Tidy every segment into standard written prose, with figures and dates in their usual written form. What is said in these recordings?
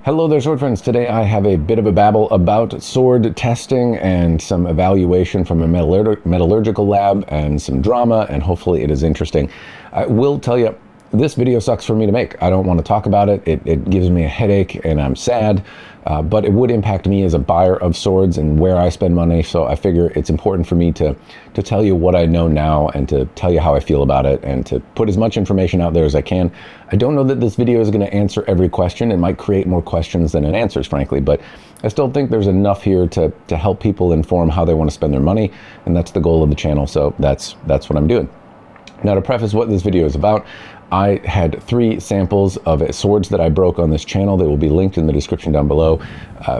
Hello there, sword friends. Today I have a bit of a babble about sword testing and some evaluation from a metallurgical lab and some drama, and hopefully it is interesting. I will tell you, this video sucks for me to make. I don't want to talk about it. It gives me a headache and I'm sad, but it would impact me as a buyer of swords and where I spend money, so I figure it's important for me to tell you what I know now and to tell you how I feel about it and to put as much information out there as I can. I don't know that this video is going to answer every question. It might create more questions than it answers, frankly, but I still think there's enough here to help people inform how they want to spend their money, and that's the goal of the channel, so that's what I'm doing. Now, to preface what this video is about, I had 3 samples of swords that I broke on this channel. They will be linked in the description down below.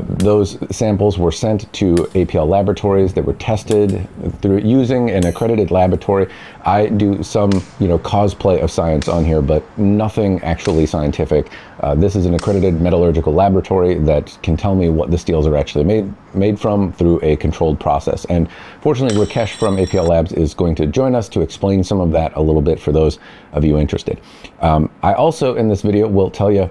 Those samples were sent to APL laboratories that were tested through using an accredited laboratory. I do some, cosplay of science on here, but nothing actually scientific. This is an accredited metallurgical laboratory that can tell me what the steels are actually made from through a controlled process. And fortunately, Rakesh from APL Labs is going to join us to explain some of that a little bit for those of you interested. I also, in this video, will tell you,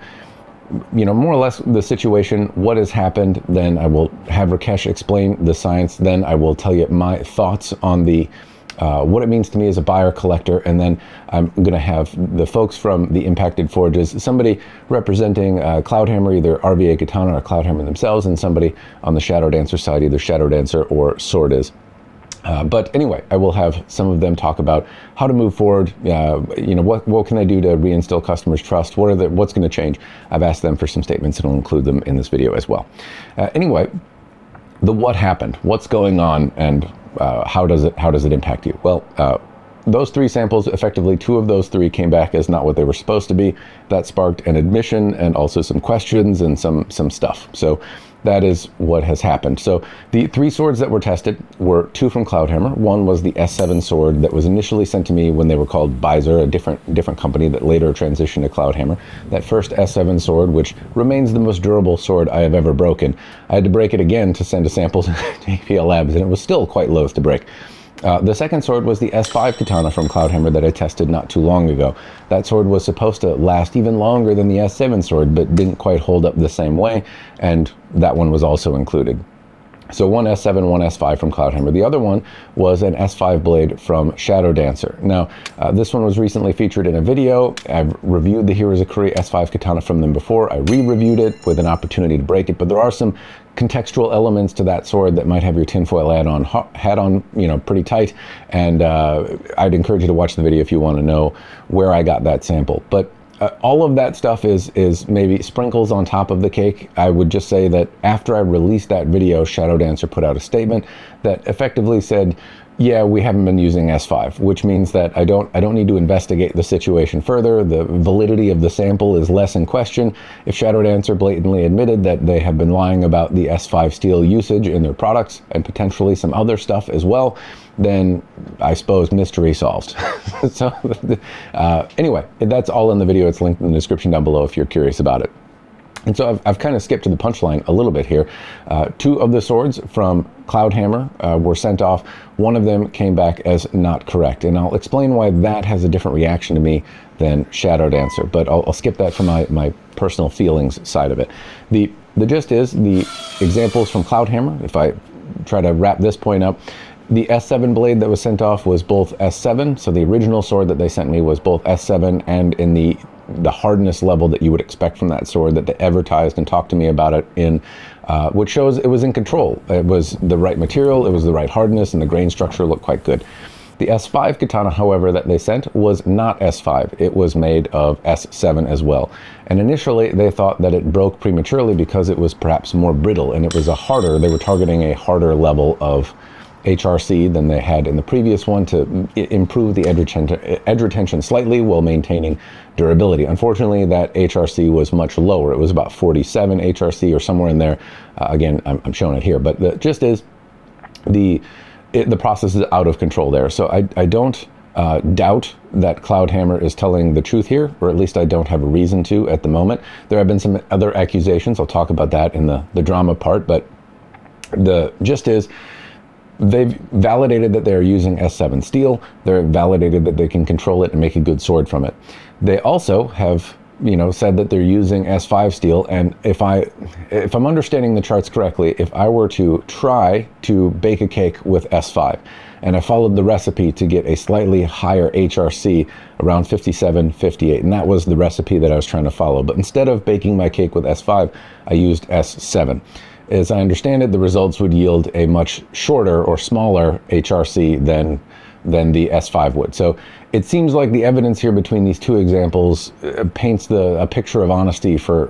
more or less the situation, what has happened. Then I will have Rakesh explain the science. Then I will tell you my thoughts on the what it means to me as a buyer collector, and then I'm going to have the folks from the impacted forges, somebody representing Cloudhammer, either RVA Katana or Cloudhammer themselves, and somebody on the Shadow Dancer side, either Shadow Dancer or Sword. But anyway, I will have some of them talk about how to move forward. What can they do to reinstill customers' trust? What's going to change? I've asked them for some statements, and I'll include them in this video as well. Anyway, what happened? What's going on? And how does it impact you? Well, those 3 samples, effectively 2 of those 3 came back as not what they were supposed to be. That sparked an admission and also some questions and some stuff. So that is what has happened. So the 3 swords that were tested were 2 from Cloudhammer. One was the S7 sword that was initially sent to me when they were called Bizer, a different company that later transitioned to Cloudhammer. That first S7 sword, which remains the most durable sword I have ever broken. I had to break it again to send a sample to APL Labs, and it was still quite loath to break. The second sword was the S5 katana from Cloudhammer that I tested not too long ago. That sword was supposed to last even longer than the S7 sword, but didn't quite hold up the same way, and that one was also included. So one S7, one S5 from Cloudhammer. The other one was an S5 blade from Shadow Dancer. Now, this one was recently featured in a video. I've reviewed the Hirozakuri S5 katana from them before. I re-reviewed it with an opportunity to break it, but there are some contextual elements to that sword that might have your tinfoil hat on, pretty tight. And I'd encourage you to watch the video if you want to know where I got that sample. But all of that stuff is maybe sprinkles on top of the cake. I would just say that after I released that video, Shadow Dancer put out a statement that effectively said, yeah, we haven't been using S5, which means that I don't need to investigate the situation further. The validity of the sample is less in question. If Shadow Dancer blatantly admitted that they have been lying about the S5 steel usage in their products and potentially some other stuff as well, then I suppose mystery solved. So anyway, that's all in the video. It's linked in the description down below if you're curious about it. And so I've kind of skipped to the punchline a little bit here. 2 of the swords from Cloudhammer were sent off. One of them came back as not correct, and I'll explain why that has a different reaction to me than Shadow Dancer, but I'll skip that for my personal feelings side of it. The gist is, the examples from Cloudhammer, if I try to wrap this point up, the S7 blade that was sent off was both S7, so the original sword that they sent me was both S7 and in the hardness level that you would expect from that sword that they advertised and talked to me about it in, which shows it was in control. It was the right material, it was the right hardness, and the grain structure looked quite good. The S5 katana, however, that they sent was not S5. It was made of S7 as well. And initially they thought that it broke prematurely because it was perhaps more brittle, and it was they were targeting a harder level of HRC than they had in the previous one to improve the edge retention slightly while maintaining durability. Unfortunately, that HRC was much lower. It was about 47 HRC or somewhere in there. Again, I'm showing it here, but the gist is the process is out of control there. So I don't doubt that Cloudhammer is telling the truth here, or at least I don't have a reason to at the moment. There have been some other accusations. I'll talk about that in the drama part, but the gist is, they've validated that they're using S7 steel. They're validated that they can control it and make a good sword from it. They also have said that they're using S5 steel, and if I'm understanding the charts correctly, if I were to try to bake a cake with S5, and I followed the recipe to get a slightly higher HRC around 57, 58, and that was the recipe that I was trying to follow. But instead of baking my cake with S5, I used S7. As I understand it, the results would yield a much shorter or smaller HRC than the S5 would. So it seems like the evidence here between these two examples paints a picture of honesty for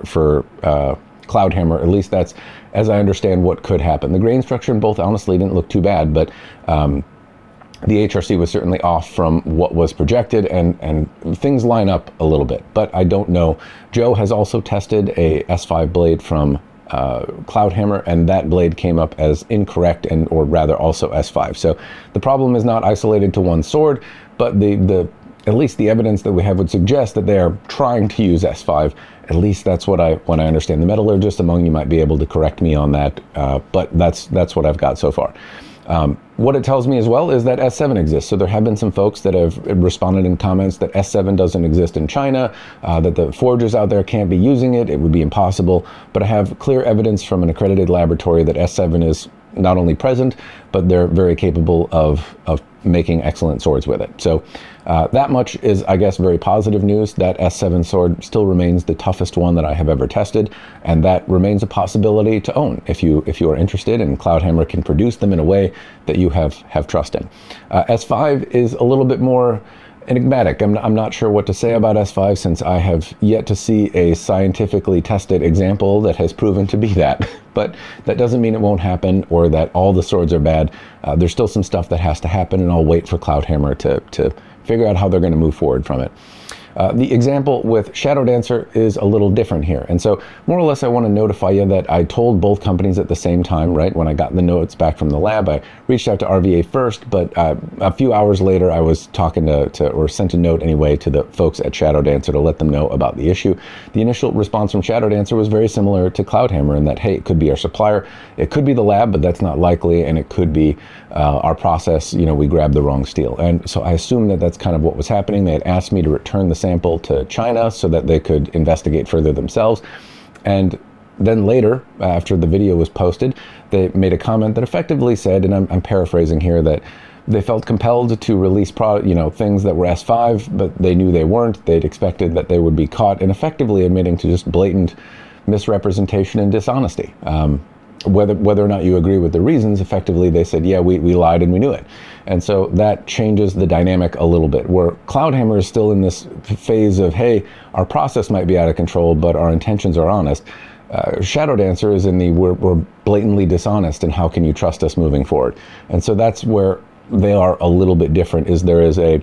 Cloudhammer. At least that's, as I understand, what could happen. The grain structure in both honestly didn't look too bad, but the HRC was certainly off from what was projected, and things line up a little bit, but I don't know. Joe has also tested a S5 blade from Cloudhammer, and that blade came up as incorrect, or rather also S5. So the problem is not isolated to one sword, but at least the evidence that we have would suggest that they are trying to use S5. At least that's what I understand. The metallurgist among you might be able to correct me on that, but that's what I've got so far. What it tells me as well is that S7 exists. So there have been some folks that have responded in comments that S7 doesn't exist in China, that the forgers out there can't be using it. It would be impossible. But I have clear evidence from an accredited laboratory that S7 is not only present, but they're very capable of making excellent swords with it. So that much is, I guess, very positive news. That S7 sword still remains the toughest one that I have ever tested, and that remains a possibility to own if you are interested, and Cloudhammer can produce them in a way that you have trust in. S5 is a little bit more enigmatic. I'm not sure what to say about S5, since I have yet to see a scientifically tested example that has proven to be that. But that doesn't mean it won't happen, or that all the swords are bad. There's still some stuff that has to happen, and I'll wait for Cloudhammer to figure out how they're going to move forward from it. The example with Shadow Dancer is a little different here. And so more or less I want to notify you that I told both companies at the same time, right? When I got the notes back from the lab, I reached out to RVA first, but a few hours later I was talking or sent a note anyway to the folks at Shadow Dancer to let them know about the issue. The initial response from Shadow Dancer was very similar to Cloudhammer in that, hey, it could be our supplier, it could be the lab, but that's not likely, and it could be our process, we grabbed the wrong steel. And so I assume that that's kind of what was happening. They had asked me to return the sample to China so that they could investigate further themselves. And then later, after the video was posted, they made a comment that effectively said, and I'm paraphrasing here, that they felt compelled to release things that were S5, but they knew they weren't. They'd expected that they would be caught, and effectively admitting to just blatant misrepresentation and dishonesty. Whether or not you agree with the reasons, effectively they said, yeah, we lied and we knew it. And so that changes the dynamic a little bit, where Cloudhammer is still in this phase of, hey, our process might be out of control, but our intentions are honest. Shadow Dancer is in the, we're blatantly dishonest, and how can you trust us moving forward? And so that's where they are a little bit different, is there is an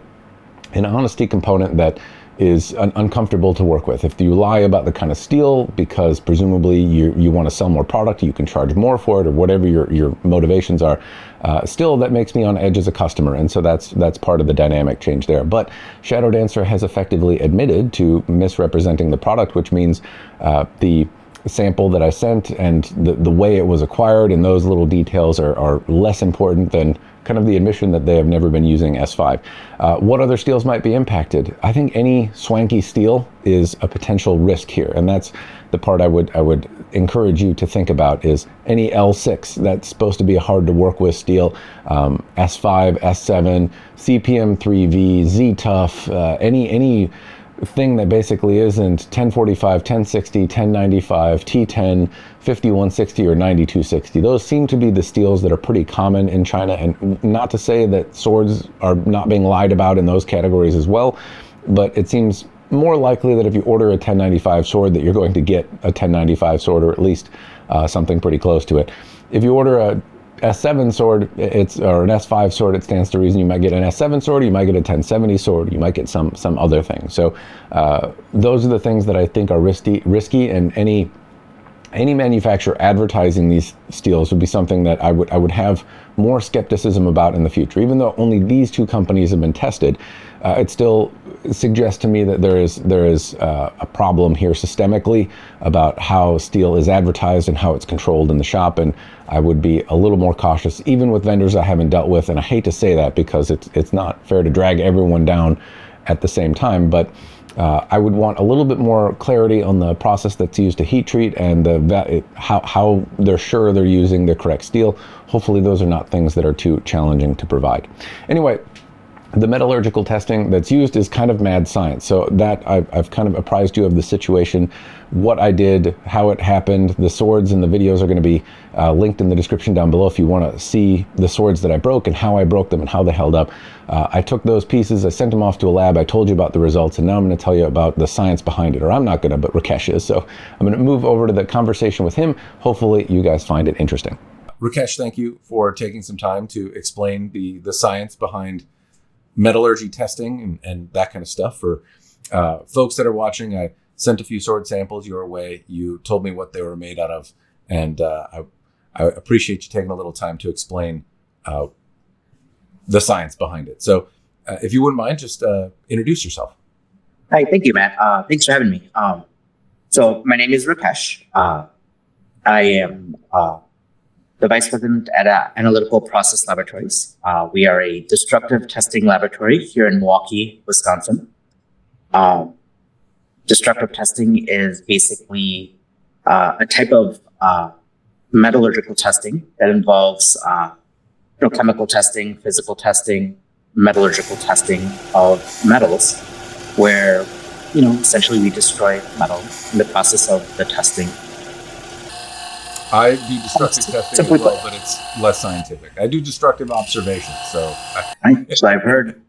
honesty component that is uncomfortable to work with. If you lie about the kind of steel because presumably you want to sell more product, you can charge more for it, or whatever your motivations are, still that makes me on edge as a customer, and so that's part of the dynamic change there. But Shadow Dancer has effectively admitted to misrepresenting the product, which means the sample that I sent and the way it was acquired and those little details are less important than kind of the admission that they have never been using S5. What other steels might be impacted? I think any swanky steel is a potential risk here, and that's the part I would encourage you to think about, is any L6 that's supposed to be a hard to work with steel, S5, S7, CPM3V, Z-Tough, any thing that basically isn't 1045, 1060, 1095, T10, 5160, or 9260. Those seem to be the steels that are pretty common in China, and not to say that swords are not being lied about in those categories as well, but it seems more likely that if you order a 1095 sword that you're going to get a 1095 sword, or at least something pretty close to it. If you order a S7 sword, or an S5 sword, it stands to reason you might get an S7 sword, you might get a 1070 sword, you might get some other thing. So those are the things that I think are risky, and any manufacturer advertising these steels would be something that I would have more skepticism about in the future. Even though only these two companies have been tested, it still suggests to me that there is a problem here systemically about how steel is advertised and how it's controlled in the shop, and I would be a little more cautious, even with vendors I haven't dealt with. And I hate to say that because it's not fair to drag everyone down at the same time, but I would want a little bit more clarity on the process that's used to heat treat and how they're sure they're using the correct steel. Hopefully those are not things that are too challenging to provide. Anyway, the metallurgical testing that's used is kind of mad science. So that I've kind of apprised you of the situation, what I did, how it happened. The swords and the videos are going to be linked in the description down below if you want to see the swords that I broke and how I broke them and how they held up. I took those pieces, I sent them off to a lab, I told you about the results, and now I'm going to tell you about the science behind it. Or I'm not going to, but Rakesh is. So I'm going to move over to the conversation with him. Hopefully you guys find it interesting. Rakesh, thank you for taking some time to explain the science behind metallurgy testing and that kind of stuff. For folks that are watching, I sent a few sword samples your way. You told me what they were made out of, and I appreciate you taking a little time to explain the science behind it. So if you wouldn't mind, just introduce yourself. Hi, thank you, Matt. Thanks for having me. So my name is Rakesh. I am the Vice President at Analytical Process Laboratories. We are a destructive testing laboratory here in Milwaukee, Wisconsin. Destructive testing is basically a type of metallurgical testing that involves chemical testing, physical testing, metallurgical testing of metals, where essentially we destroy metal in the process of the testing. I do destructive testing as well, but it's less scientific. I do destructive observations, so I've heard.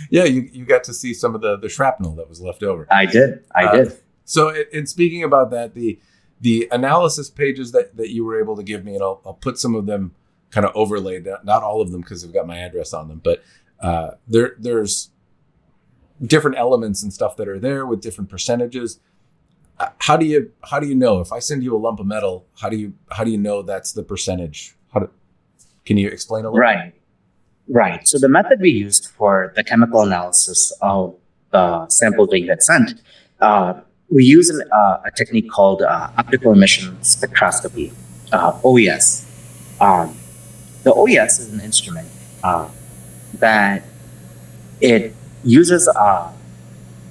Yeah, you got to see some of the shrapnel that was left over. I did. So, in speaking about that, the analysis pages that you were able to give me, and I'll put some of them kind of overlaid, not all of them because they've got my address on them, but there's different elements and stuff that are there with different percentages. How do you know if I send you a lump of metal? How do you know that's the percentage? Can you explain a little? Right. So the method we used for the chemical analysis of the samples that you had sent, we use a technique called optical emission spectroscopy, OES. The OES is an instrument that it uses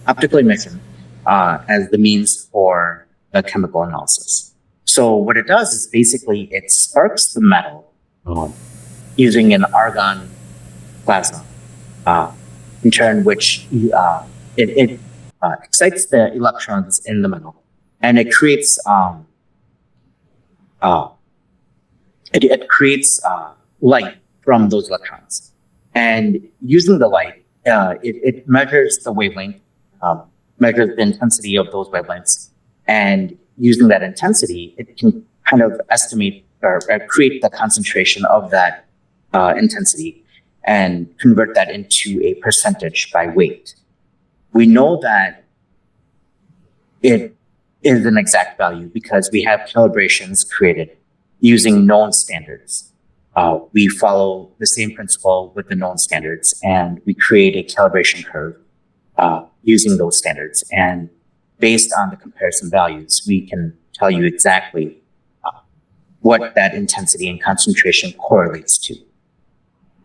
optical emission as the means for the chemical analysis. So what it does is basically it sparks the metal using an argon plasma, in turn which it excites the electrons in the metal, and it creates light from those electrons. And using the light, it measures the wavelength, measures the intensity of those wavelengths, and using that intensity, it can kind of estimate or create the concentration of that intensity and convert that into a percentage by weight. We know that it is an exact value because we have calibrations created using known standards. We follow the same principle with the known standards, and we create a calibration curve using those standards. And based on the comparison values, we can tell you exactly what that intensity and concentration correlates to.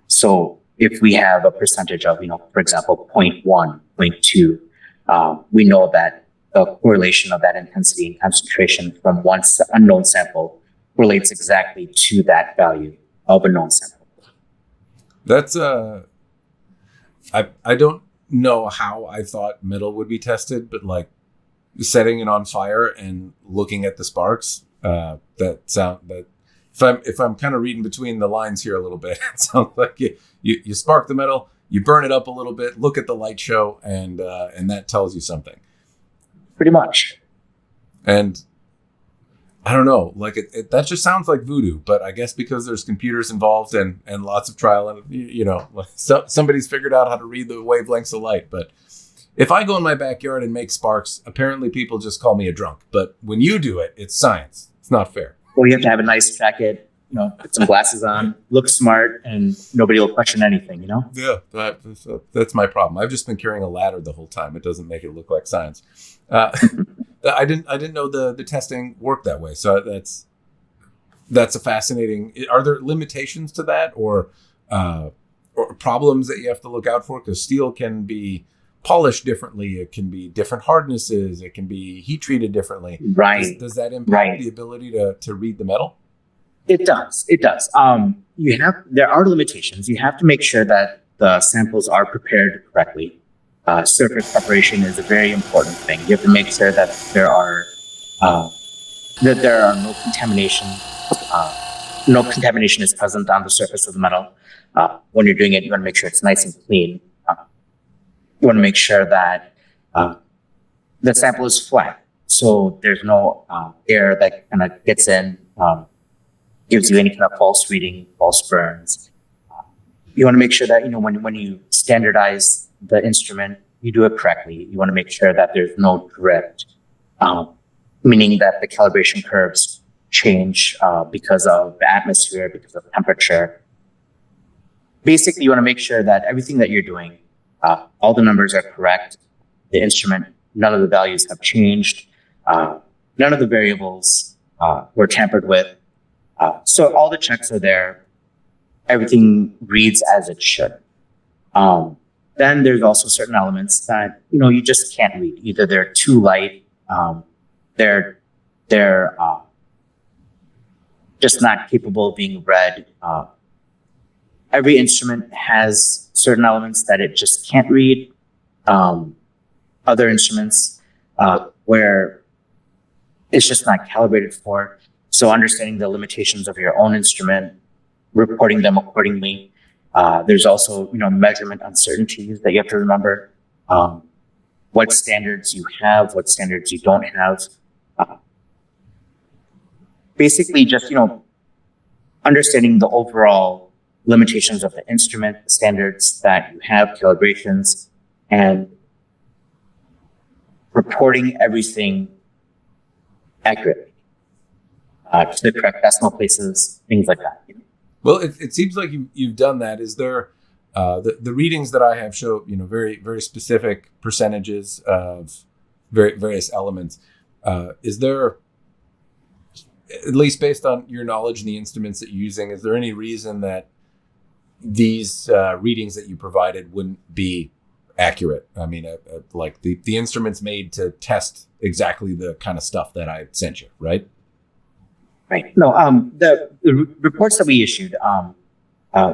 So if we have a percentage of, for example, 0.1, 0.2, we know that the correlation of that intensity and concentration from one unknown sample relates exactly to that value of a known sample. That's I don't know how I thought metal would be tested, but like setting it on fire and looking at the sparks, if I'm kind of reading between the lines here a little bit, it sounds like you spark the metal, you burn it up a little bit, look at the light show, and that tells you something. Pretty much. And I don't know, like that just sounds like voodoo, but I guess because there's computers involved and lots of trial, and somebody's figured out how to read the wavelengths of light. But if I go in my backyard and make sparks, apparently people just call me a drunk. But when you do it, it's science. It's not fair. Well, you have to have a nice jacket, put some glasses on, look smart, and nobody will question anything, Yeah, that's my problem. I've just been carrying a ladder the whole time. It doesn't make it look like science. I didn't know the testing worked that way. So that's a fascinating. Are there limitations to that or problems that you have to look out for? Because steel can be polished differently. It can be different hardnesses. It can be heat treated differently. Right. Does that impact Right. the ability to read the metal? It does. It does. There are limitations. You have to make sure that the samples are prepared correctly. Surface preparation is a very important thing. You have to make sure that there are no contamination. No contamination is present on the surface of the metal. When you're doing it, you want to make sure it's nice and clean. You want to make sure that the sample is flat, so there's no air that kind of gets in, gives you any kind of false reading, false burns. You want to make sure that when you standardize the instrument, you do it correctly. You want to make sure that there's no drift, meaning that the calibration curves change because of the atmosphere, because of temperature. Basically, you want to make sure that everything that you're doing, all the numbers are correct. The instrument, none of the values have changed. None of the variables were tampered with. So all the checks are there. Everything reads as it should. Then there's also certain elements that you just can't read. Either they're too light, they're just not capable of being read. Every instrument has certain elements that it just can't read. Other instruments where it's just not calibrated for. So understanding the limitations of your own instrument, reporting them accordingly. There's also measurement uncertainties that you have to remember. What standards you have, what standards you don't have. Basically, just understanding the overall limitations of the instrument, the standards that you have, calibrations, and reporting everything accurately to the correct decimal places, things like that. Well, it seems like you've done that. Is there the readings that I have show very very specific percentages of various elements? Is there, at least based on your knowledge and the instruments that you're using, is there any reason that these readings that you provided wouldn't be accurate? I mean, like the instrument's made to test exactly the kind of stuff that I sent you, right? Right. No, the reports that we issued,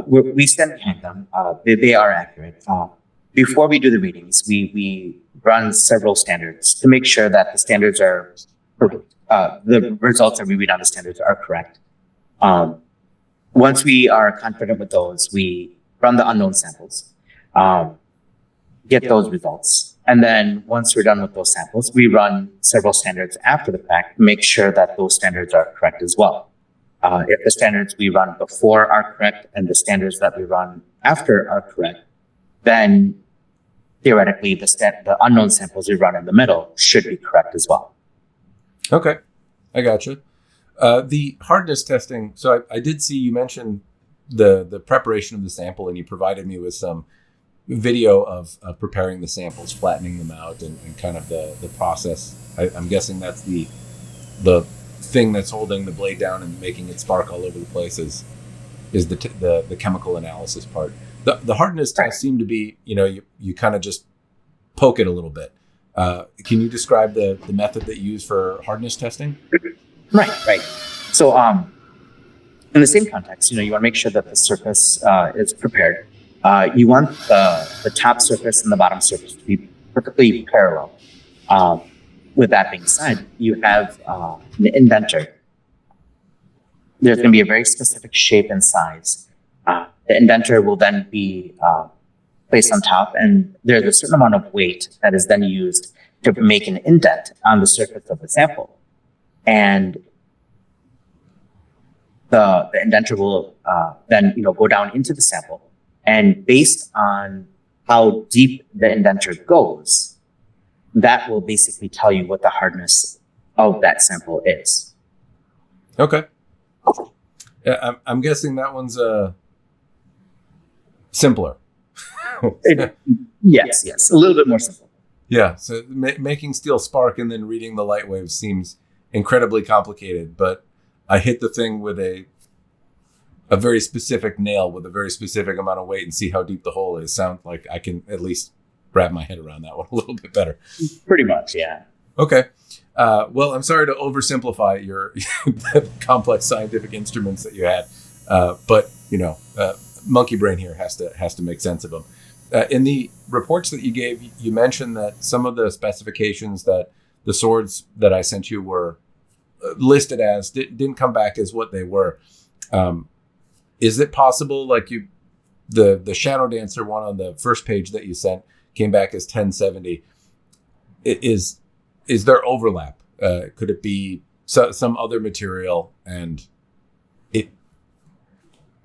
we stand behind them. They are accurate. Before we do the readings, we run several standards to make sure that the standards are correct. The results that we read on the standards are correct. Once we are confident with those, we run the unknown samples, get those results. And then once we're done with those samples, we run several standards after the fact to make sure that those standards are correct as well. If the standards we run before are correct and the standards that we run after are correct, then theoretically the unknown samples we run in the middle should be correct as well. Okay, I gotcha. The hardness testing. So I did see you mentioned the preparation of the sample, and you provided me with some video of preparing the samples, flattening them out, and kind of the process. I'm guessing that's the thing that's holding the blade down and making it spark all over the place is the chemical analysis part. The hardness test seemed to be, you kind of just poke it a little bit. Can you describe the method that you use for hardness testing? Right. So in the same context, you want to make sure that the surface is prepared. You want the top surface and the bottom surface to be perfectly parallel. With that being said, you have an indenter. There's going to be a very specific shape and size. The indenter will then be placed on top, and there's a certain amount of weight that is then used to make an indent on the surface of the sample. And the indenter will then go down into the sample. And based on how deep the indenter goes, that will basically tell you what the hardness of that sample is. Okay. Yeah, I'm guessing that one's simpler. Yes, a little bit more simple. Yeah, so making steel spark and then reading the light waves seems incredibly complicated, but I hit the thing with a very specific nail with a very specific amount of weight and see how deep the hole is. Sounds like I can at least wrap my head around that one a little bit better. Pretty much, yeah. Okay. Well, I'm sorry to oversimplify your complex scientific instruments that you had, but monkey brain here has to make sense of them. In the reports that you gave, you mentioned that some of the specifications that the swords that I sent you were listed as didn't come back as what they were. Is it possible, like the Shadow Dancer one on the first page that you sent came back as 1070? Is there overlap? Could it be some other material and it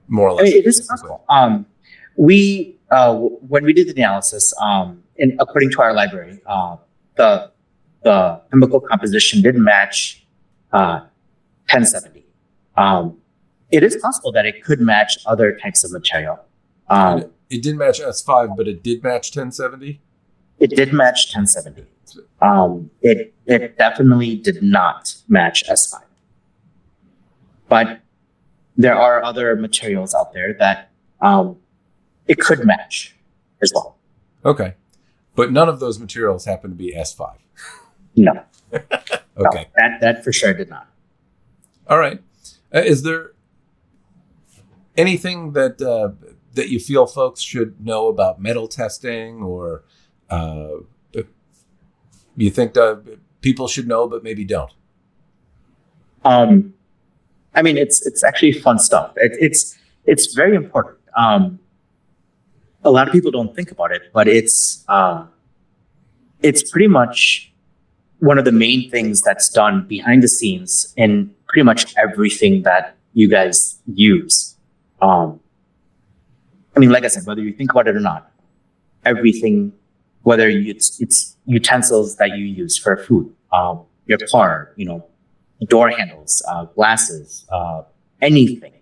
more or less? I mean, it is possible. When we did the analysis, according to our library, the chemical composition did match 1070. It is possible that it could match other types of material. It didn't match S5, but it did match 1070? It did match 1070. It definitely did not match S5. But there are other materials out there that it could match as well. Okay. But none of those materials happen to be S5. No. Okay. No, that for sure did not. All right. Is there anything that you feel folks should know about metal testing, or you think people should know but maybe don't? I mean, it's actually fun stuff. It's very important. A lot of people don't think about it, but it's pretty much one of the main things that's done behind the scenes in pretty much everything that you guys use. I mean, like I said, whether you think about it or not, everything, whether it's utensils that you use for food, your car, door handles, glasses, anything,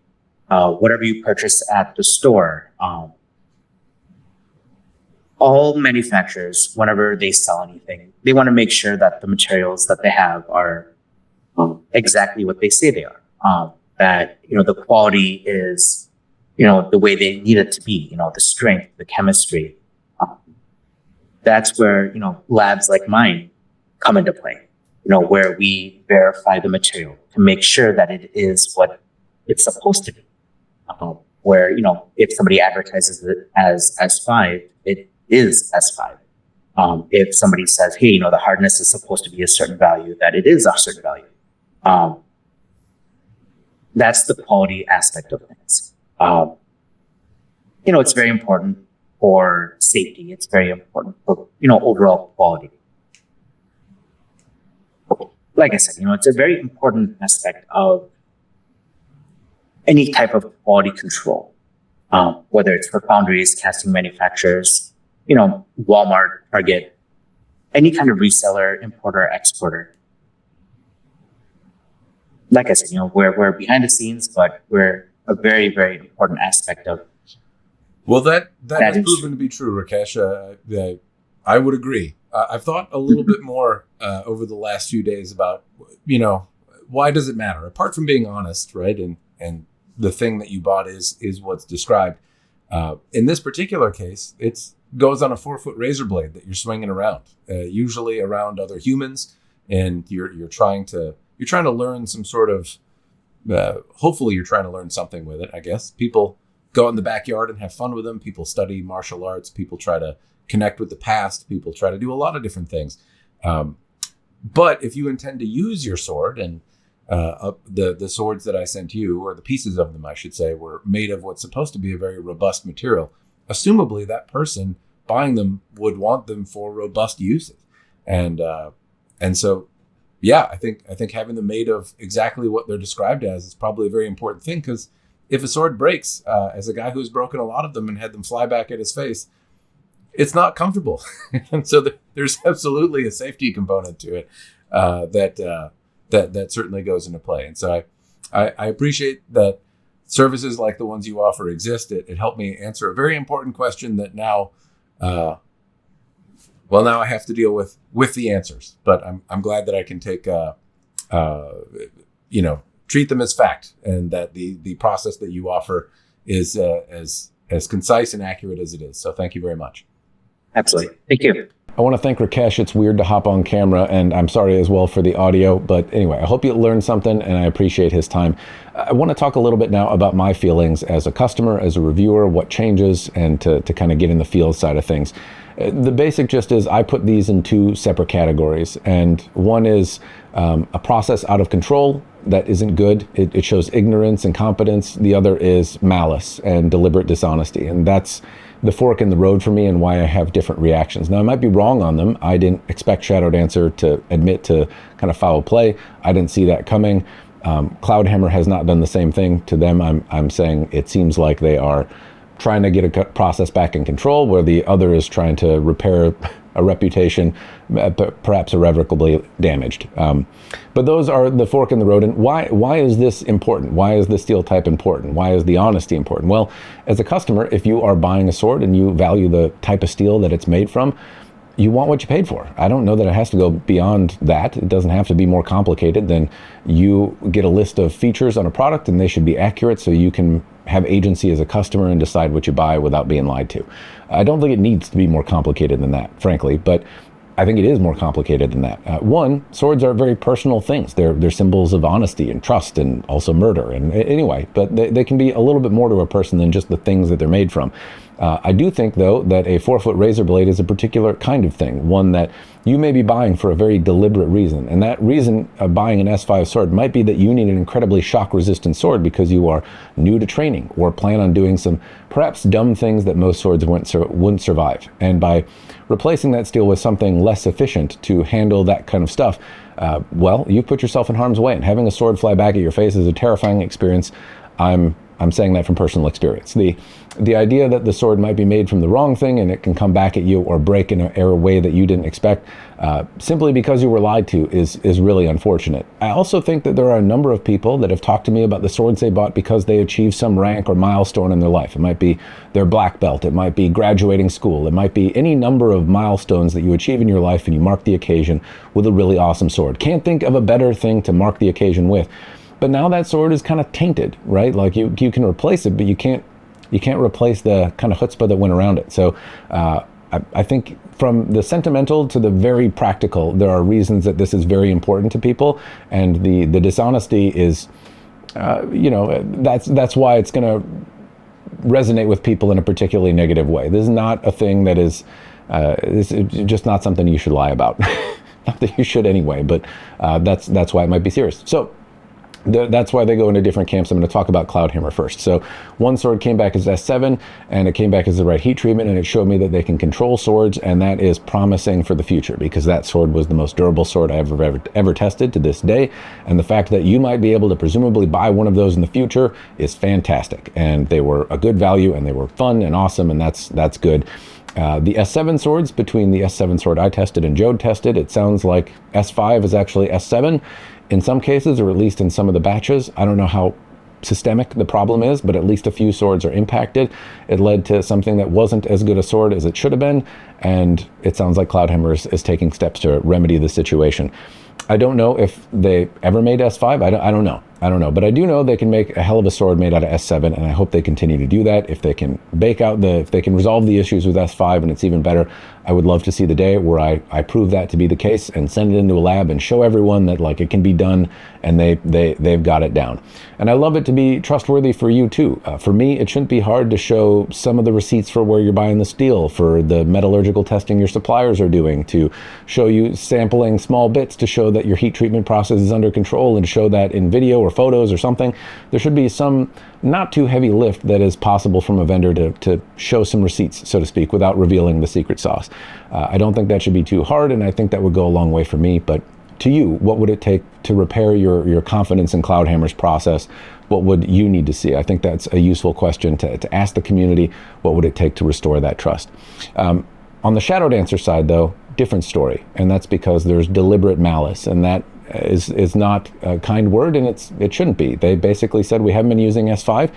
whatever you purchase at the store, all manufacturers, whenever they sell anything, they want to make sure that the materials that they have are exactly what they say they are. That the quality is the way they need it to be. The strength, the chemistry. That's where labs like mine come into play. Where we verify the material to make sure that it is what it's supposed to be. Where if somebody advertises it as S5, it is S5. If somebody says, hey, the hardness is supposed to be a certain value, that it is a certain value. That's the quality aspect of things. It's very important for safety. It's very important for, overall quality. Like I said, it's a very important aspect of any type of quality control, whether it's for foundries, casting manufacturers, Walmart, Target, any kind of reseller, importer, exporter. Like I said, we're behind the scenes, but we're a very, very important aspect of. Well, that has proven to be true, Rakesh. I would agree. I've thought a little bit more over the last few days about, why does it matter? Apart from being honest, right? And the thing that you bought is what's described. In this particular case, it goes on a 4-foot razor blade that you're swinging around, usually around other humans, and you're trying to learn some sort of. Hopefully, you're trying to learn something with it. I guess people go out in the backyard and have fun with them. People study martial arts. People try to connect with the past. People try to do a lot of different things. But if you intend to use your sword, and the swords that I sent you, or the pieces of them, I should say, were made of what's supposed to be a very robust material, assumably that person buying them would want them for robust uses. And so, yeah, I think having them made of exactly what they're described as is probably a very important thing, because if a sword breaks, as a guy who's broken a lot of them and had them fly back at his face, it's not comfortable. And so there's absolutely a safety component to it that certainly goes into play. And so I appreciate that services like the ones you offer exist. It helped me answer a very important question that now I have to deal with the answers. But I'm glad that I can take treat them as fact, and that the process that you offer is as concise and accurate as it is. So thank you very much. Absolutely. Thank you. I want to thank Rakesh. It's weird to hop on camera, and I'm sorry as well for the audio. But anyway, I hope you learned something, and I appreciate his time. I want to talk a little bit now about my feelings as a customer, as a reviewer, what changes, and to kind of get in the field side of things. The basic gist is I put these in two separate categories, and one is a process out of control that isn't good. It shows ignorance, incompetence. The other is malice and deliberate dishonesty, and that's the fork in the road for me and why I have different reactions. Now, I might be wrong on them. I didn't expect Shadow Dancer to admit to kind of foul play. I didn't see that coming. Cloudhammer has not done the same thing to them. I'm saying it seems like they are trying to get a process back in control, where the other is trying to repair a reputation, perhaps irrevocably damaged. But those are the fork in the road. And why is this important? Why is the steel type important? Why is the honesty important? Well, as a customer, if you are buying a sword and you value the type of steel that it's made from, you want what you paid for. I don't know that it has to go beyond that. It doesn't have to be more complicated than you get a list of features on a product, and they should be accurate so you can have agency as a customer and decide what you buy without being lied to. I don't think it needs to be more complicated than that, frankly, but I think it is more complicated than that. One, swords are very personal things. They're symbols of honesty and trust and also murder. And anyway, but they can be a little bit more to a person than just the things that they're made from. I do think, though, that a 4-foot razor blade is a particular kind of thing, one that you may be buying for a very deliberate reason. And that reason of buying an S5 sword might be that you need an incredibly shock-resistant sword because you are new to training or plan on doing some perhaps dumb things that most swords wouldn't survive. And by replacing that steel with something less efficient to handle that kind of stuff, well, you put yourself in harm's way. And having a sword fly back at your face is a terrifying experience. I'm saying that from personal experience. The idea that the sword might be made from the wrong thing and it can come back at you or break in a way that you didn't expect simply because you were lied to is really unfortunate. I also think that there are a number of people that have talked to me about the swords they bought because they achieved some rank or milestone in their life. It might be their black belt, it might be graduating school, it might be any number of milestones that you achieve in your life and you mark the occasion with a really awesome sword. Can't think of a better thing to mark the occasion with. But now that sword is kind of tainted, right? Like you can replace it, but you can't replace the kind of chutzpah that went around it. So I think from the sentimental to the very practical, there are reasons that this is very important to people, and the dishonesty is, that's why it's going to resonate with people in a particularly negative way. This is not a thing that is, this is just not something you should lie about. Not that you should anyway, but that's why it might be serious. So. That's why they go into different camps. I'm going to talk about Cloudhammer first. So one sword came back as S7, and it came back as the right heat treatment, and it showed me that they can control swords, and that is promising for the future because that sword was the most durable sword I've ever tested to this day. And the fact that you might be able to presumably buy one of those in the future is fantastic. And they were a good value, and they were fun and awesome, and that's good. The S7 swords, between the S7 sword I tested and Jode tested, it sounds like S5 is actually S7 in some cases, or at least in some of the batches. I don't know how systemic the problem is, but at least a few swords are impacted. It led to something that wasn't as good a sword as it should have been, and it sounds like Cloudhammer is taking steps to remedy the situation. I don't know if they ever made S5. I don't know, but I do know they can make a hell of a sword made out of S7, and I hope they continue to do that. If they can if they can resolve the issues with S5 and it's even better, I would love to see the day where I prove that to be the case and send it into a lab and show everyone that like it can be done and they've got it down. And I love it to be trustworthy for you too. For me, it shouldn't be hard to show some of the receipts for where you're buying the steel, for the metallurgical testing your suppliers are doing, to show you sampling small bits to show that your heat treatment process is under control, and show that in video or photos or something. There should be some not too heavy lift that is possible from a vendor to show some receipts, so to speak, without revealing the secret sauce. I don't think that should be too hard, and I think that would go a long way for me. But to you, what would it take to repair your confidence in Cloudhammer's process? What would you need to see? I think that's a useful question to ask the community. What would it take to restore that trust? On the Shadow Dancer side, though, different story, and that's because there's deliberate malice, and that is not a kind word, and it shouldn't be. They basically said we haven't been using S5.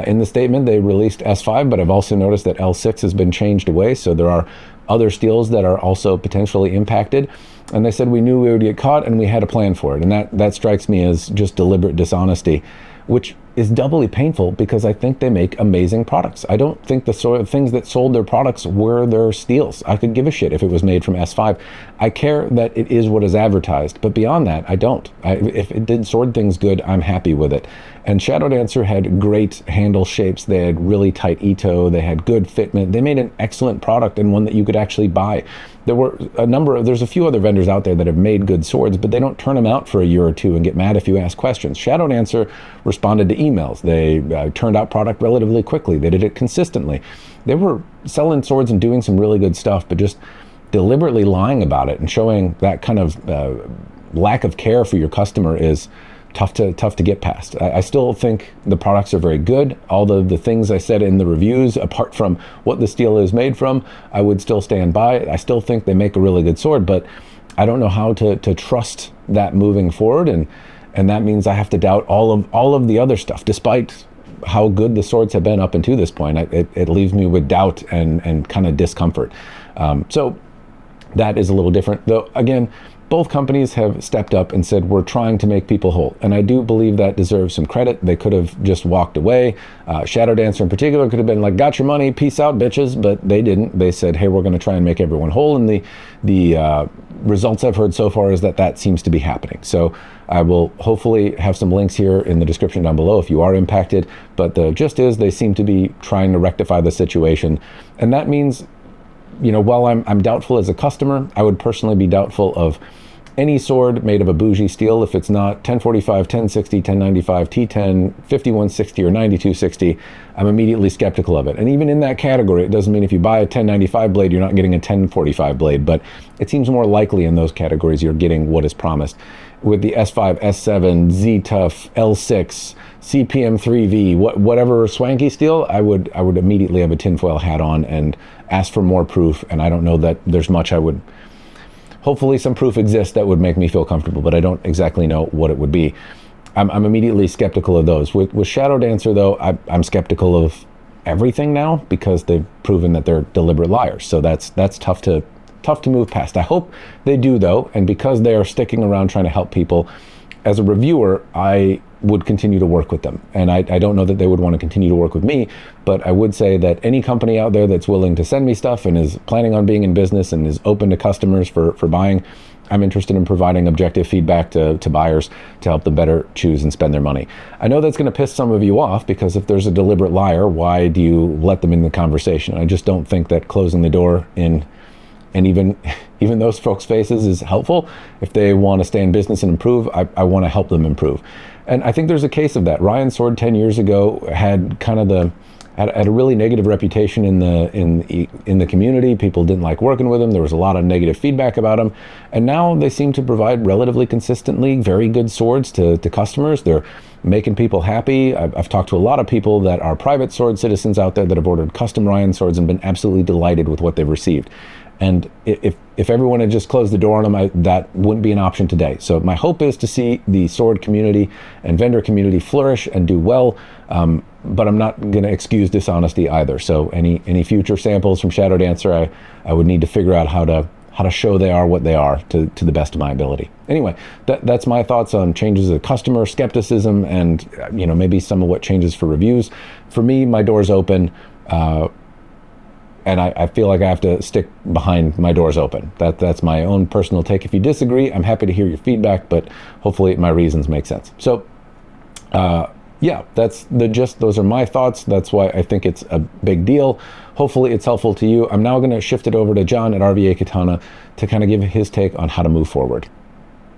In the statement, they released S5, but I've also noticed that L6 has been changed away, so there are other steels that are also potentially impacted. And they said we knew we would get caught and we had a plan for it. And that strikes me as just deliberate dishonesty, which is doubly painful because I think they make amazing products. I don't think the sort of things that sold their products were their steels. I could give a shit if it was made from S5. I care that it is what is advertised, but beyond that, I don't. If it did sword things good, I'm happy with it. And Shadow Dancer had great handle shapes. They had really tight ito. They had good fitment. They made an excellent product and one that you could actually buy. There's a few other vendors out there that have made good swords, but they don't turn them out for a year or two and get mad if you ask questions. Shadow Dancer responded to emails. They turned out product relatively quickly. They did it consistently. They were selling swords and doing some really good stuff, but just deliberately lying about it and showing that kind of lack of care for your customer is tough to get past. I still think the products are very good. All the things I said in the reviews, apart from what the steel is made from, I would still stand by it. I still think they make a really good sword, but I don't know how to trust that moving forward, and that means I have to doubt all of the other stuff. Despite how good the swords have been up until this point, it leaves me with doubt and kind of discomfort. So that is a little different, though. Again, both companies have stepped up and said, we're trying to make people whole. And I do believe that deserves some credit. They could have just walked away. Shadow Dancer in particular could have been like, got your money, peace out, bitches. But they didn't. They said, hey, we're going to try and make everyone whole. And the results I've heard so far is that seems to be happening. So I will hopefully have some links here in the description down below if you are impacted. But the gist is they seem to be trying to rectify the situation. And that means, you know, while I'm doubtful as a customer, I would personally be doubtful of any sword made of a bougie steel if it's not 1045, 1060, 1095, T10, 5160, or 9260. I'm immediately skeptical of it. And even in that category, it doesn't mean if you buy a 1095 blade, you're not getting a 1045 blade, but it seems more likely in those categories you're getting what is promised. With the S5, S7, Z-Tough, L6, CPM3V, whatever swanky steel, I would immediately have a tinfoil hat on and ask for more proof. And I don't know that there's much I would. Hopefully some proof exists that would make me feel comfortable, but I don't exactly know what it would be. I'm immediately skeptical of those. With Shadow Dancer, though, I'm skeptical of everything now because they've proven that they're deliberate liars. So that's tough to move past. I hope they do, though, and because they are sticking around trying to help people, as a reviewer, I would continue to work with them. And I don't know that they would want to continue to work with me, but I would say that any company out there that's willing to send me stuff and is planning on being in business and is open to customers for buying, I'm interested in providing objective feedback to buyers to help them better choose and spend their money. I know that's going to piss some of you off because if there's a deliberate liar, why do you let them in the conversation? I just don't think that closing the door in and even those folks' faces is helpful. If they want to stay in business and improve, I want to help them improve. And I think there's a case of that. Ryan Sword 10 years ago had kind of had a really negative reputation in the community. People didn't like working with him. There was a lot of negative feedback about him. And now they seem to provide relatively consistently very good swords to customers. They're making people happy. I've talked to a lot of people that are private sword citizens out there that have ordered custom Ryan swords and been absolutely delighted with what they've received. And if everyone had just closed the door on them, that wouldn't be an option today. So my hope is to see the sword community and vendor community flourish and do well, but I'm not going to excuse dishonesty either. So any future samples from Shadow Dancer, I would need to figure out how to show they are what they are to the best of my ability. Anyway, that's my thoughts on changes of customer skepticism and maybe some of what changes for reviews. For me, my door's open. And I feel like I have to stick behind my doors open. That's my own personal take. If you disagree, I'm happy to hear your feedback, but hopefully my reasons make sense. So, yeah, that's the gist. Those are my thoughts. That's why I think it's a big deal. Hopefully it's helpful to you. I'm now going to shift it over to John at RVA Katana to kind of give his take on how to move forward.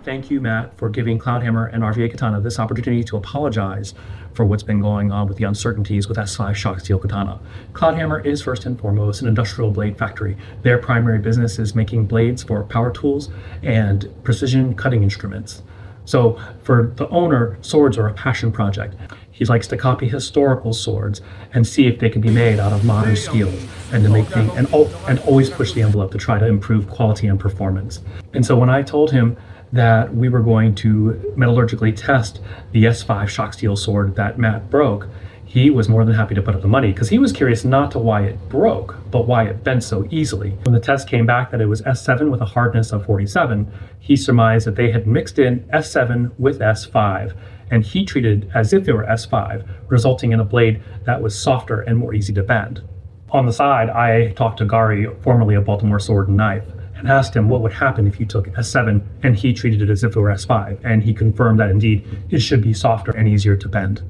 Thank you, Matt, for giving Cloudhammer and RVA Katana this opportunity to apologize for what's been going on with the uncertainties with S5 shock steel katana. Cloudhammer is first and foremost an industrial blade factory. Their primary business is making blades for power tools and precision cutting instruments. So for the owner, swords are a passion project. He likes to copy historical swords and see if they can be made out of modern steels and to make things and always push the envelope to try to improve quality and performance. And so when I told him that we were going to metallurgically test the S5 shock steel sword that Matt broke, he was more than happy to put up the money because he was curious not to why it broke, but why it bent so easily. When the test came back that it was S7 with a hardness of 47, he surmised that they had mixed in S7 with S5 and heat treated as if they were S5, resulting in a blade that was softer and more easy to bend. On the side, I talked to Gary, formerly of Baltimore Sword and Knife, and asked him what would happen if you took S7 and heat treated it as if it were S5, and he confirmed that indeed it should be softer and easier to bend.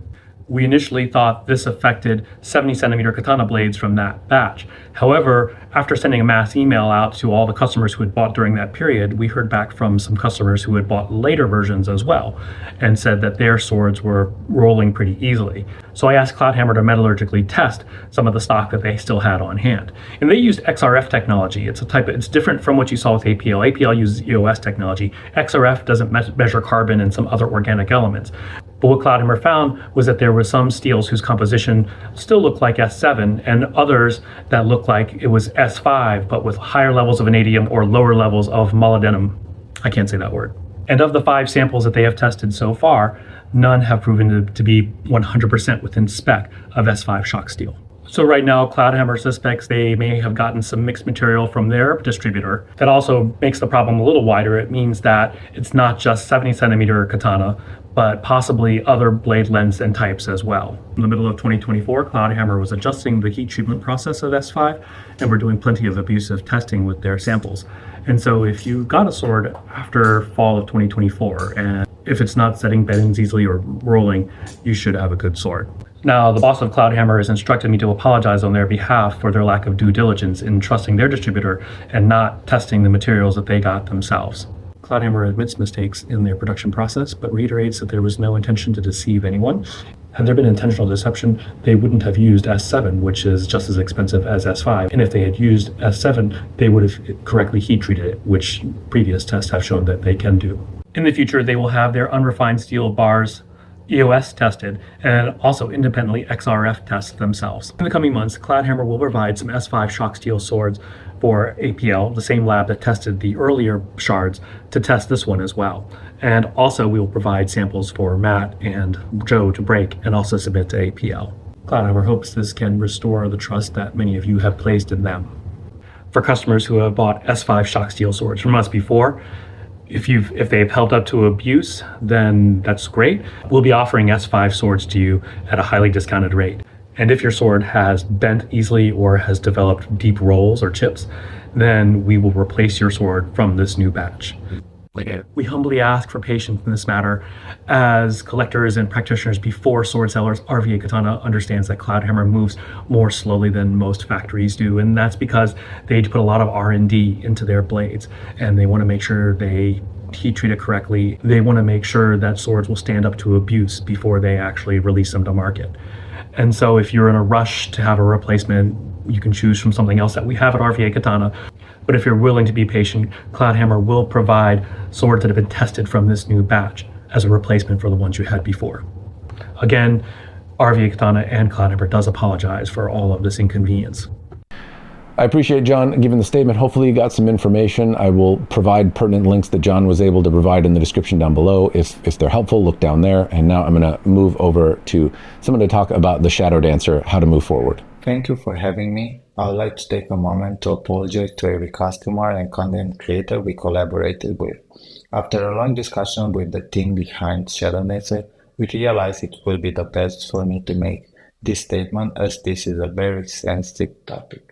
We initially thought this affected 70 centimeter katana blades from that batch. However, after sending a mass email out to all the customers who had bought during that period, we heard back from some customers who had bought later versions as well and said that their swords were rolling pretty easily. So I asked Cloudhammer to metallurgically test some of the stock that they still had on hand. And they used XRF technology. It's different from what you saw with APL. APL uses EOS technology. XRF doesn't measure carbon and some other organic elements. But what Cloudhammer found was that there were some steels whose composition still looked like S7 and others that looked like it was S5, but with higher levels of vanadium or lower levels of molybdenum. I can't say that word. And of the 5 samples that they have tested so far, none have proven to be 100% within spec of S5 shock steel. So right now, Cloudhammer suspects they may have gotten some mixed material from their distributor. That also makes the problem a little wider. It means that it's not just 70 centimeter katana, but possibly other blade lengths and types as well. In the middle of 2024, Cloudhammer was adjusting the heat treatment process of S5, and we're doing plenty of abusive testing with their samples. And so if you got a sword after fall of 2024, and if it's not setting bends easily or rolling, you should have a good sword. Now, the boss of Cloudhammer has instructed me to apologize on their behalf for their lack of due diligence in trusting their distributor and not testing the materials that they got themselves. Cloudhammer admits mistakes in their production process, but reiterates that there was no intention to deceive anyone. Had there been intentional deception, they wouldn't have used S7, which is just as expensive as S5. And if they had used S7, they would have correctly heat treated it, which previous tests have shown that they can do. In the future, they will have their unrefined steel bars EOS tested and also independently XRF test themselves. In the coming months, Cloudhammer will provide some S5 shock steel swords for APL, the same lab that tested the earlier shards, to test this one as well. And also we will provide samples for Matt and Joe to break and also submit to APL. Cloudhammer hopes this can restore the trust that many of you have placed in them. For customers who have bought S5 shock steel swords from us before, if they've held up to abuse, then that's great. We'll be offering S5 swords to you at a highly discounted rate. And if your sword has bent easily or has developed deep rolls or chips, then we will replace your sword from this new batch. We humbly ask for patience in this matter as collectors and practitioners before sword sellers. RVA Katana understands that Cloudhammer moves more slowly than most factories do, and that's because they put a lot of R&D into their blades, and they want to make sure they heat treat it correctly. They want to make sure that swords will stand up to abuse before they actually release them to market. And so if you're in a rush to have a replacement, you can choose from something else that we have at RVA Katana. But if you're willing to be patient, Cloudhammer will provide swords that have been tested from this new batch as a replacement for the ones you had before. Again, RVA Katana and Cloudhammer does apologize for all of this inconvenience. I appreciate John giving the statement. Hopefully you got some information. I will provide pertinent links that John was able to provide in the description down below. If they're helpful, look down there. And now I'm going to move over to someone to talk about the Shadow Dancer, how to move forward. Thank you for having me. I would like to take a moment to apologize to every customer and content creator we collaborated with. After a long discussion with the team behind Shadow Dancer, we realized it will be the best for me to make this statement as this is a very sensitive topic.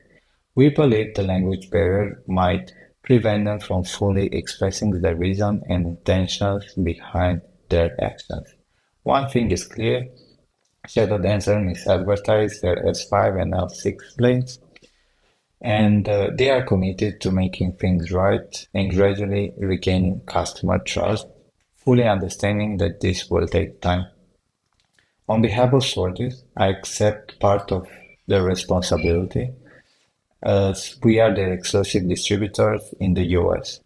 We believe the language barrier might prevent them from fully expressing the reason and intentions behind their actions. One thing is clear, Shadow Dancer misadvertised their S5 and L6 blades, and they are committed to making things right and gradually regaining customer trust, fully understanding that this will take time. On behalf of Swordis, I accept part of the responsibility as we are their exclusive distributors in the US.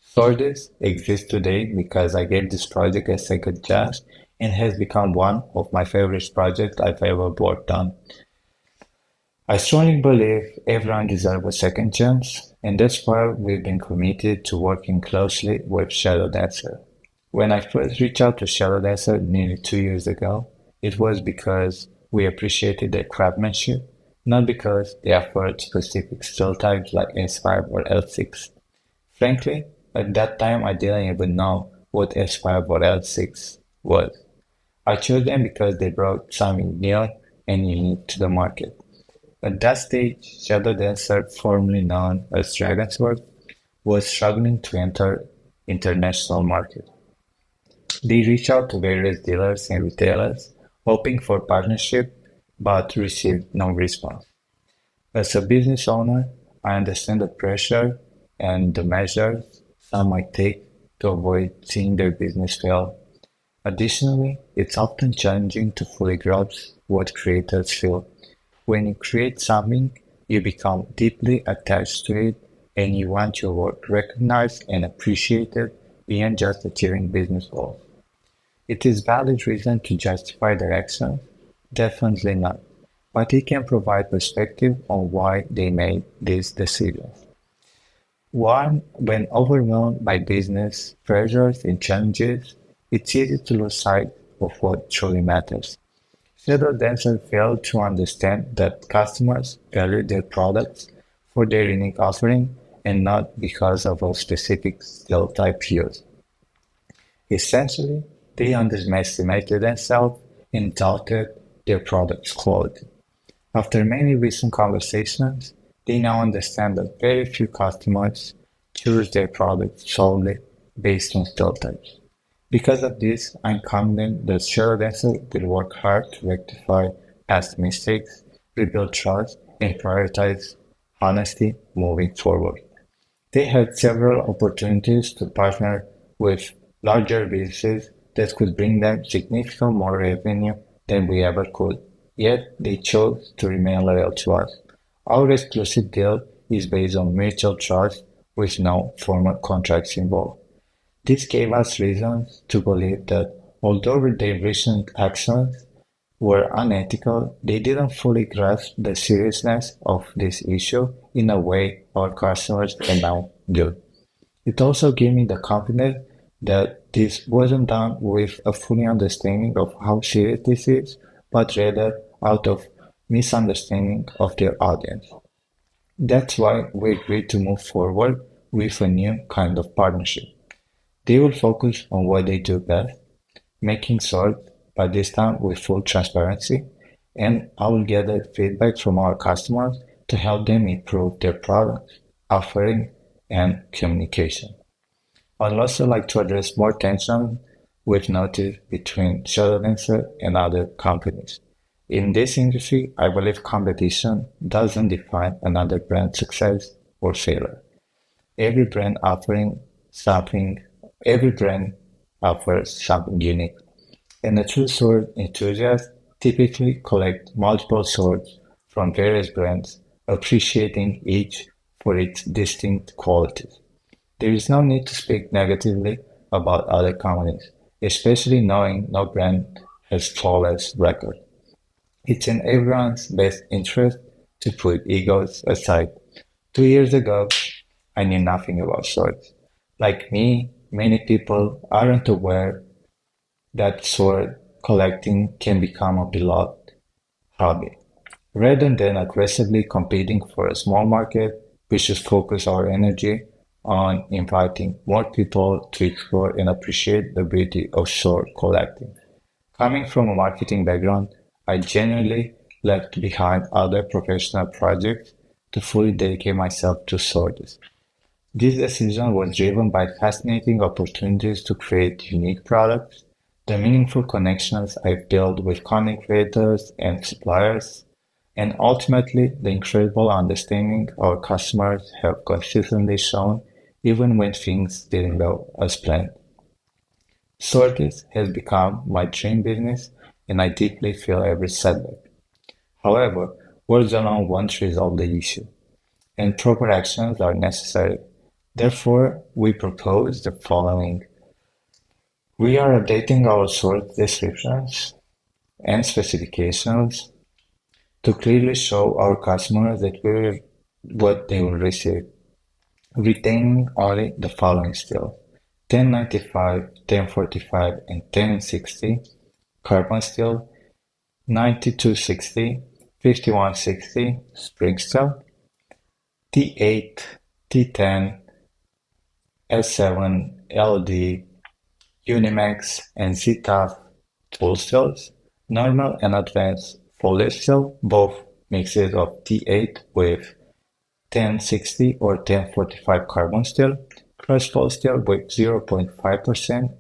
Swordis exists today because I gave this project a second chance and has become one of my favorite projects I've ever worked on. I strongly believe everyone deserves a second chance, and that's why we've been committed to working closely with Shadow Dancer. When I first reached out to Shadow Dancer nearly 2 years ago, it was because we appreciated their craftsmanship, not because they offered specific steel types like S5 or L6. Frankly, at that time I didn't even know what S5 or L6 was. I chose them because they brought something new and unique to the market. At that stage, Shadow Dancer, formerly known as Dragonsword, was struggling to enter international market. They reached out to various dealers and retailers, hoping for partnership, but received no response. As a business owner, I understand the pressure and the measures some might take to avoid seeing their business fail. Additionally, it's often challenging to fully grasp what creators feel. When you create something, you become deeply attached to it and you want your work recognized and appreciated beyond just achieving business goals. It is valid reason to justify their action? Definitely not. But it can provide perspective on why they made these decisions. One, when overwhelmed by business pressures and challenges, it's easy to lose sight of what truly matters. Shadow Dancer failed to understand that customers value their products for their unique offering and not because of a specific skill type used. Essentially, they underestimated themselves and doubted their product's quality. After many recent conversations, they now understand that very few customers choose their products solely based on skill types. Because of this, I'm confident that Shadow Dancer will work hard to rectify past mistakes, rebuild trust, and prioritize honesty moving forward. They had several opportunities to partner with larger businesses that could bring them significant more revenue than we ever could, yet they chose to remain loyal to us. Our exclusive deal is based on mutual trust with no formal contracts involved. This gave us reasons to believe that although their recent actions were unethical, they didn't fully grasp the seriousness of this issue in a way our customers can now do. It also gave me the confidence that this wasn't done with a fully understanding of how serious this is, but rather out of misunderstanding of their audience. That's why we agreed to move forward with a new kind of partnership. They will focus on what they do best, making swords, by this time with full transparency, and I will gather feedback from our customers to help them improve their products, offering, and communication. I'd also like to address more tension we've noticed between Shadow Dancer and other companies. In this industry, I believe competition doesn't define another brand's success or failure. Every brand offering something, every brand offers something unique, and a true sword enthusiast typically collect multiple swords from various brands, appreciating each for its distinct qualities. There is no need to speak negatively about other companies, especially knowing no brand has flawless record. It's in everyone's best interest to put egos aside. 2 years ago, I knew nothing about swords. Like me, many people aren't aware that sword collecting can become a beloved hobby. Rather than aggressively competing for a small market, we should focus our energy on inviting more people to explore and appreciate the beauty of sword collecting. Coming from a marketing background, I genuinely left behind other professional projects to fully dedicate myself to swords. This decision was driven by fascinating opportunities to create unique products, the meaningful connections I've built with content creators and suppliers, and ultimately the incredible understanding our customers have consistently shown even when things didn't go as planned. Sortis has become my dream business and I deeply feel every setback. However, words alone won't resolve the issue, and proper actions are necessary. Therefore, we propose the following. We are updating our source descriptions and specifications to clearly show our customers that what they will receive, retaining only the following steel: 1095, 1045, and 1060 carbon steel, 9260, 5160 spring steel, T8, T10, S7, LD, Unimax, and ZTAF tool steels, normal and advanced folio steel, both mixes of T8 with 1060 or 1045 carbon steel, crushed fall steel with 0.5%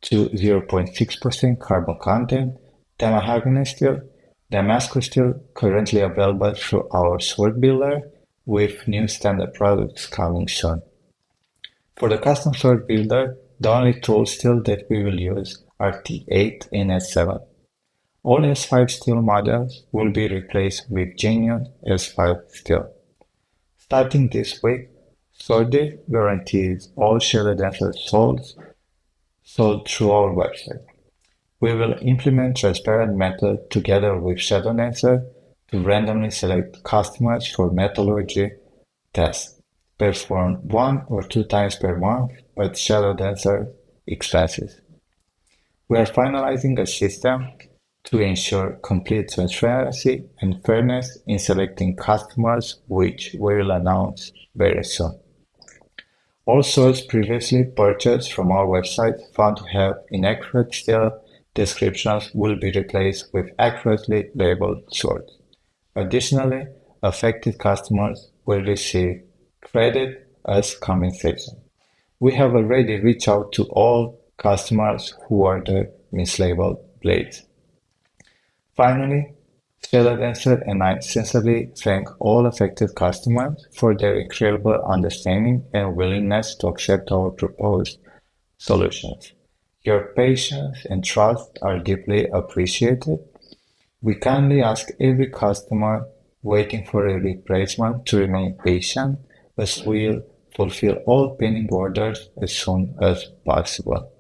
to 0.6% carbon content, the mahogany steel, Damascus steel currently available through our sword builder with new standard products coming soon. For the custom sword builder, the only tool steel that we will use are T8 and S7. All S5 steel models will be replaced with genuine S5 steel. Starting this week, Swordie guarantees all Shadow Dancer sold through our website. We will implement transparent method together with Shadow Dancer to randomly select customers for metallurgy tests, performed 1 or 2 times per month at Shadow Dancer expenses. We are finalizing a system to ensure complete transparency and fairness in selecting customers, which we will announce very soon. All swords previously purchased from our website found to have inaccurate steel descriptions will be replaced with accurately labeled swords. Additionally, affected customers will receive credit as compensation. We have already reached out to all customers who ordered mislabeled blades. Finally, Shadow Dancer and I sincerely thank all affected customers for their incredible understanding and willingness to accept our proposed solutions. Your patience and trust are deeply appreciated. We kindly ask every customer waiting for a replacement to remain patient, as we'll fulfill all pending orders as soon as possible.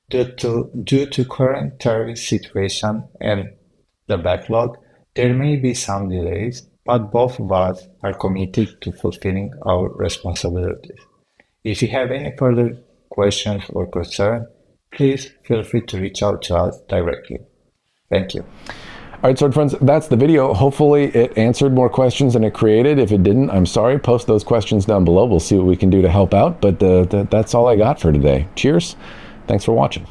Due to current tariff situation and the backlog, there may be some delays, but both of us are committed to fulfilling our responsibilities. If you have any further questions or concerns, please feel free to reach out to us directly. Thank you. All right, sword friends, that's the video. Hopefully it answered more questions than it created. If it didn't, I'm sorry. Post those questions down below. We'll see what we can do to help out. But that's all I got for today. Cheers. Thanks for watching.